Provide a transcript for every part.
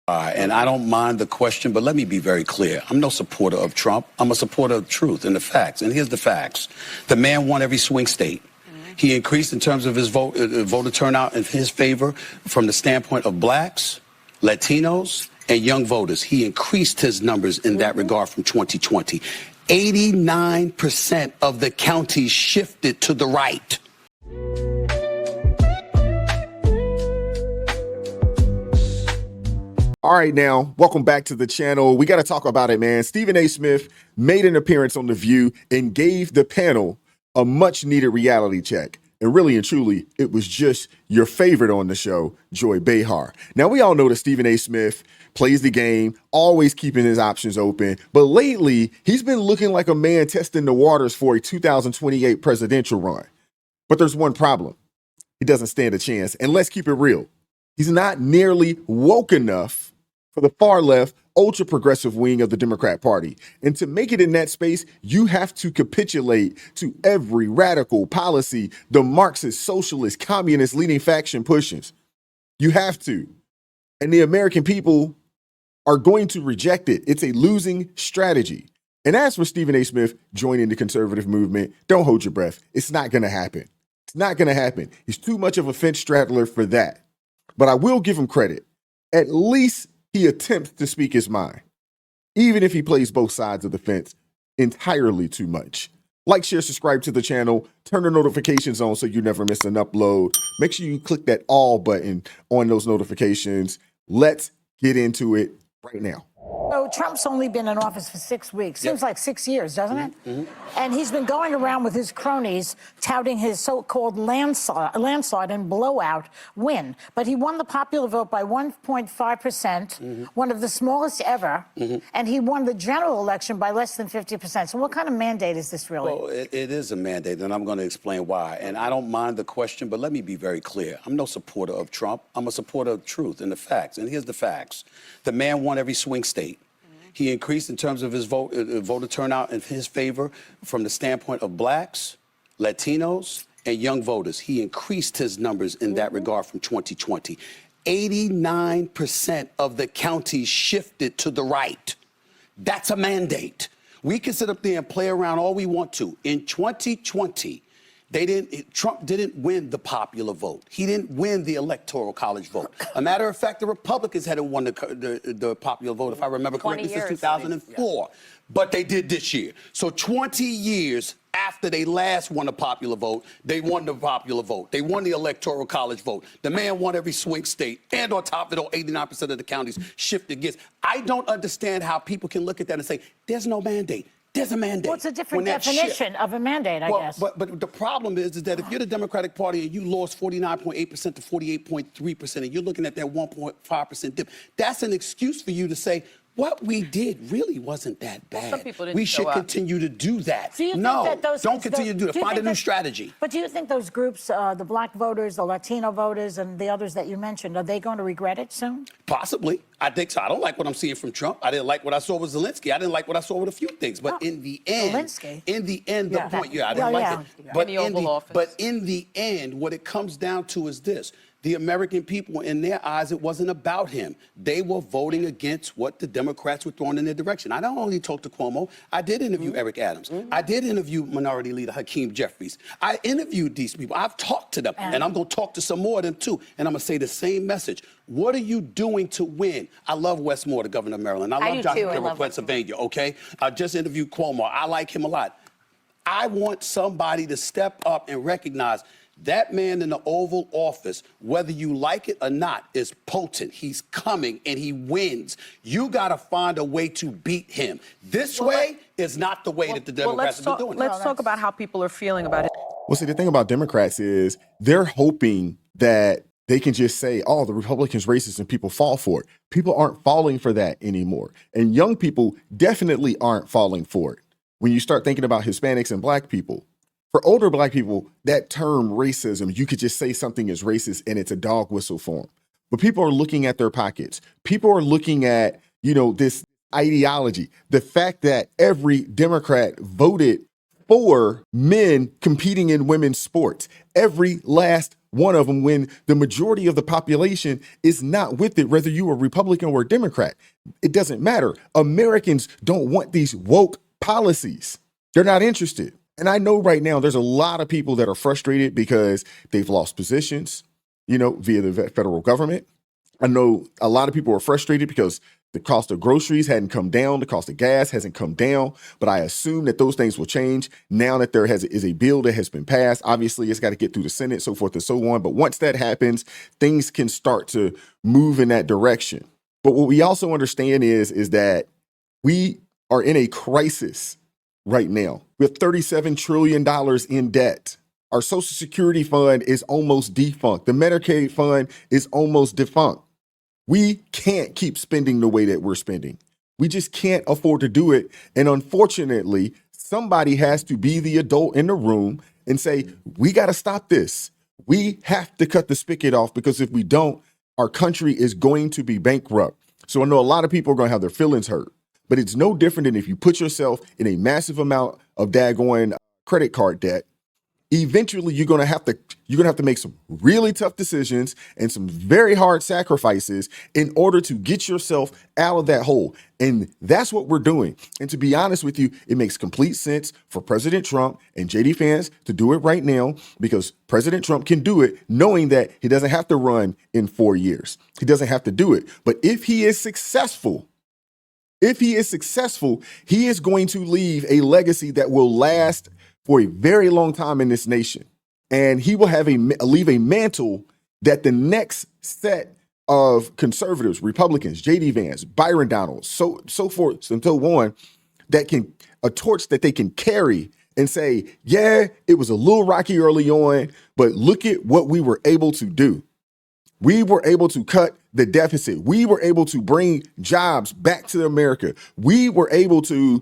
And I don't mind the question, but let me be very clear. I'm no supporter of Trump. I'm a supporter of truth and the facts. And here's the facts. The man won every swing state. He increased in terms of his voter turnout in his favor from the standpoint of blacks, Latinos, and young voters. He increased his numbers in that regard from 2020. 89% of the counties shifted to the right. All right, now, welcome back to the channel. We got to talk about it, man. Stephen A. Smith made an appearance on The View and gave the panel a much-needed reality check. And really and truly, it was just your favorite on the show, Joy Behar. Now, we all know that Stephen A. Smith plays the game, always keeping his options open. But lately, he's been looking like a man testing the waters for a 2028 presidential run. But there's one problem. He doesn't stand a chance. And let's keep it real. He's not nearly woke enough for the far left, ultra progressive wing of the Democrat Party. And to make it in that space, you have to capitulate to every radical policy the Marxist, socialist, communist leading faction pushes. You have to. And the American people are going to reject it. It's a losing strategy. And as for Stephen A. Smith joining the conservative movement, don't hold your breath. It's not going to happen. It's not going to happen. He's too much of a fence straddler for that. But I will give him credit. At least he attempts to speak his mind, even if he plays both sides of the fence entirely too much. Like, share, subscribe to the channel, turn the notifications on so you never miss an upload. Make sure you click that all button on those notifications. Let's get into it right now. So Trump's only been in office for 6 weeks. Seems like 6 years, doesn't it? And he's been going around with his cronies touting his so-called landslide and blowout win. But he won the popular vote by 1.5%, one of the smallest ever. And he won the general election by less than 50%. So what kind of mandate is this really? Well, it is a mandate, and I'm going to explain why. And I don't mind the question, but let me be very clear. I'm no supporter of Trump. I'm a supporter of truth and the facts. And here's the facts. The man won every swing state. He increased in terms of his voter turnout in his favor from the standpoint of blacks, Latinos, and young voters. He increased his numbers in that regard from 2020. 89% of the counties shifted to the right. That's a mandate. We can sit up there and play around all we want to. In 2020, Trump didn't win the popular vote. He didn't win the electoral college vote. A matter of fact, the Republicans hadn't won the popular vote, if I remember correctly, since 2004. But they did this year. So 20 years after they last won the popular vote, they won the popular vote. They won the electoral college vote. The man won every swing state. And on top of it all, 89% of the counties shifted against. I don't understand how people can look at that and say, there's no mandate. There's a mandate. Well, it's a different definition of a mandate, I guess. But the problem is that if you're the Democratic Party and you lost 49.8% to 48.3%, and you're looking at that 1.5% dip, that's an excuse for you to say, what we did really wasn't that bad. Some people didn't we should continue to do that. Do you no, think that don't continue to do that. Find a new strategy. But do you think those groups, the black voters, the Latino voters, and the others that you mentioned, are they going to regret it soon? Possibly. I think so. I don't like what I'm seeing from Trump. I didn't like what I saw with Zelensky. I didn't like what I saw with a few things. But in the end, Zelensky? In the end, the point, I didn't like it. But in the end, what it comes down to is this. The American people, in their eyes, it wasn't about him. They were voting against what the Democrats were throwing in their direction. I don't only talk to Cuomo. I did interview Eric Adams. I did interview Minority Leader Hakeem Jeffries. I interviewed these people. I've talked to them, and I'm going to talk to some more of them, too. And I'm going to say the same message. What are you doing to win? I love Wes Moore, the governor of Maryland. I love Dr. Kim of Pennsylvania, okay? I just interviewed Cuomo. I like him a lot. I want somebody to step up and recognize that man in the Oval Office, whether you like it or not, is potent. He's coming and he wins. You got to find a way to beat him. This way is not the way that the Democrats have been doing it. Let's talk about how people are feeling about it. Well, see, the thing about Democrats is they're hoping that they can just say, oh, the Republicans racist and people fall for it. People aren't falling for that anymore. And young people definitely aren't falling for it. When you start thinking about Hispanics and black people, for older black people, that term racism, you could just say something is racist and it's a dog whistle for them. But people are looking at their pockets. People are looking at, this ideology. The fact that every Democrat voted for men competing in women's sports. Every last one of them when the majority of the population is not with it, whether you are Republican or Democrat. It doesn't matter. Americans don't want these woke policies. They're not interested. And I know right now there's a lot of people that are frustrated because they've lost positions, via the federal government. I know a lot of people are frustrated because the cost of groceries hadn't come down. The cost of gas hasn't come down. But I assume that those things will change now that there is a bill that has been passed. Obviously, it's got to get through the Senate, so forth and so on. But once that happens, things can start to move in that direction. But what we also understand is that we are in a crisis right now. We have $37 trillion in debt. Our Social Security fund is almost defunct. The Medicaid fund is almost defunct. We can't keep spending the way that we're spending. We just can't afford to do it. And unfortunately, somebody has to be the adult in the room and say, we got to stop this. We have to cut the spigot off, because if we don't, our country is going to be bankrupt. So I know a lot of people are going to have their feelings hurt, but it's no different than if you put yourself in a massive amount of daggone credit card debt. Eventually, you're gonna have to make some really tough decisions and some very hard sacrifices in order to get yourself out of that hole. And that's what we're doing. And to be honest with you, it makes complete sense for President Trump and JD fans to do it right now, because President Trump can do it knowing that he doesn't have to run in 4 years. He doesn't have to do it. But if he is successful, he is going to leave a legacy that will last for a very long time in this nation. And he will leave a mantle that the next set of conservatives, Republicans, JD Vance, Byron Donald, so forth and so on, a torch that they can carry and say, yeah, it was a little rocky early on, but look at what we were able to do. We were able to cut the deficit. We were able to bring jobs back to America. We were able to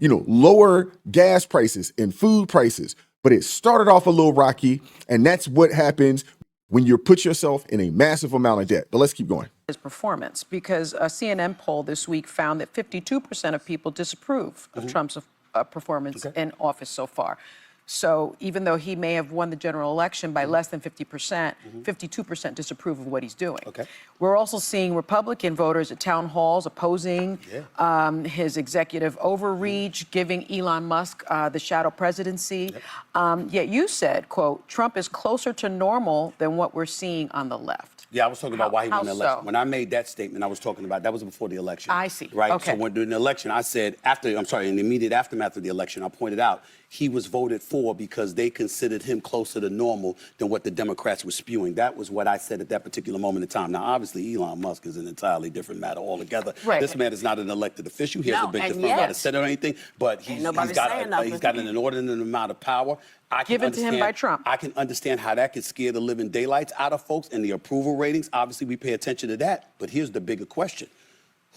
lower gas prices and food prices, but it started off a little rocky, and that's what happens when you put yourself in a massive amount of debt. But let's keep going. His performance, because a CNN poll this week found that 52% of people disapprove of Trump's performance in office so far. So even though he may have won the general election by less than 50%, 52% disapprove of what he's doing. We're also seeing Republican voters at town halls opposing his executive overreach, giving Elon Musk the shadow presidency. Yet you said, quote, Trump is closer to normal than what we're seeing on the left. Yeah, I was talking about why he won the election. So? When I made that statement, I was talking about, that was before the election. I see. Right? Okay. So during the election, I said, in the immediate aftermath of the election, I pointed out he was voted for because they considered him closer to normal than what the Democrats were spewing. That was what I said at that particular moment in time. Now, obviously, Elon Musk is an entirely different matter altogether. Right. This man is not an elected official. He hasn't been confirmed by the Senate or anything, but he's got an inordinate amount of power. Given to him by Trump. I can understand how that could scare the living daylights out of folks, and the approval ratings. Obviously, we pay attention to that. But here's the bigger question.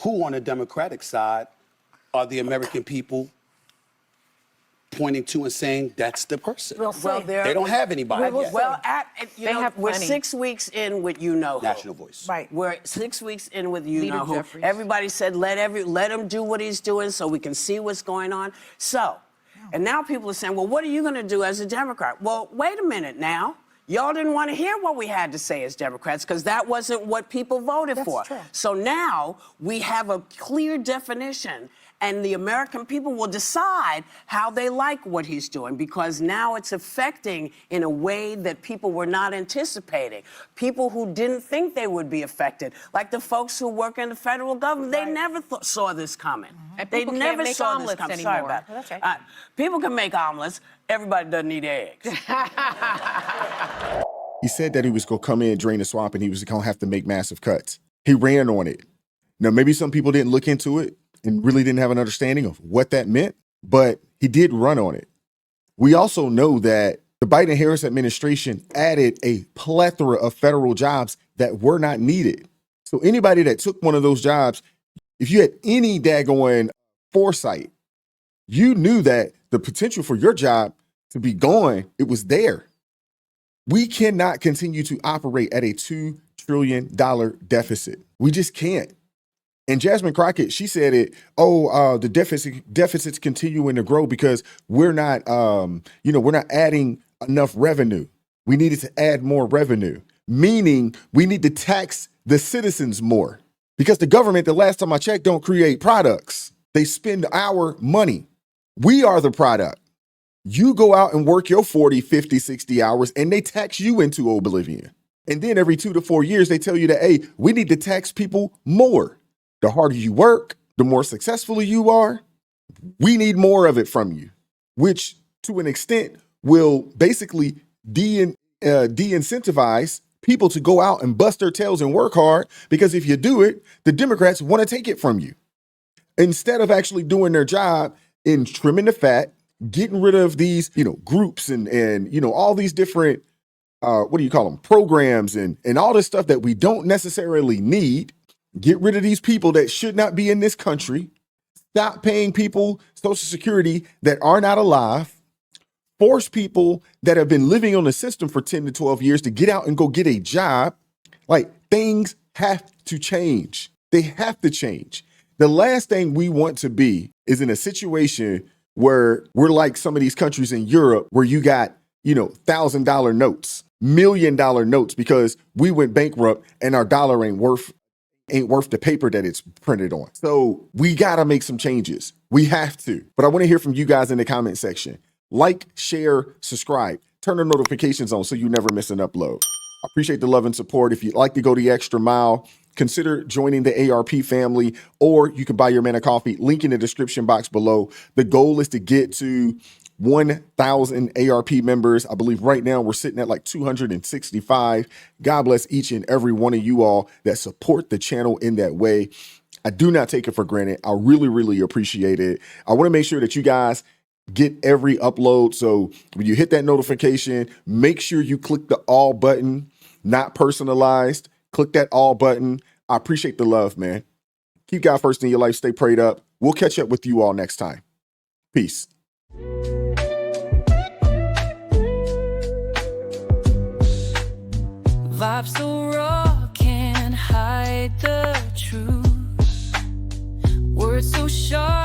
Who on the Democratic side are the American people pointing to and saying that's the person? We'll see. They don't have anybody yet. Well, we're plenty. 6 weeks in with you-know-who. National Voice. Right. We're 6 weeks in with Leader you-know-who. Jeffries. Everybody said let him do what he's doing so we can see what's going on. And now people are saying, well, what are you going to do as a Democrat? Well, wait a minute now. Y'all didn't want to hear what we had to say as Democrats because that wasn't what people voted for. True. So now we have a clear definition, and the American people will decide how they like what he's doing, because now it's affecting in a way that people were not anticipating. People who didn't think they would be affected, like the folks who work in the federal government, they never saw this coming. And They people can't never make saw this omelets coming. anymore. Sorry about That's it. right. People can make omelets. Everybody doesn't eat eggs. He said that he was going to come in, drain the swamp, and he was going to have to make massive cuts. He ran on it. Now, maybe some people didn't look into it and really didn't have an understanding of what that meant, but he did run on it. We also know that the Biden-Harris administration added a plethora of federal jobs that were not needed. So anybody that took one of those jobs, if you had any daggone foresight, you knew that the potential for your job to be gone, it was there. We cannot continue to operate at a $2 trillion deficit. We just can't. And Jasmine Crockett, she said it, the deficit's continuing to grow because we're not adding enough revenue. We needed to add more revenue, meaning we need to tax the citizens more because the government, the last time I checked, don't create products. They spend our money. We are the product. You go out and work your 40, 50, 60 hours and they tax you into oblivion. And then every 2 to 4 years, they tell you that, hey, we need to tax people more. The harder you work, the more successful you are, we need more of it from you, which to an extent will basically de-incentivize people to go out and bust their tails and work hard, because if you do it, the Democrats want to take it from you. Instead of actually doing their job in trimming the fat, getting rid of these, groups and all these different, what do you call them, programs and all this stuff that we don't necessarily need. Get rid of these people that should not be in this country. Stop paying people Social Security that are not alive. Force people that have been living on the system for 10 to 12 years to get out and go get a job. Like, things have to change. They have to change. The last thing we want to be is in a situation where we're like some of these countries in Europe where you got, $1,000 notes, $1 million notes because we went bankrupt and our dollar ain't worth the paper that it's printed on. So we got to make some changes. We have to. But I want to hear from you guys in the comment section. Like, share, subscribe, turn the notifications on so you never miss an upload. I appreciate the love and support. If you'd like to go the extra mile, consider joining the ARP family, or you can buy your man a coffee. Link in the description box below. The goal is to get to 1,000 ARP members. I believe right now we're sitting at like 265. God bless each and every one of you all that support the channel in that way. I do not take it for granted. I really, really appreciate it. I want to make sure that you guys get every upload. So when you hit that notification, make sure you click the all button, not personalized. Click that all button. I appreciate the love, man. Keep God first in your life. Stay prayed up. We'll catch up with you all next time. Peace. Vibes so raw, can't hide the truth. Words so sharp.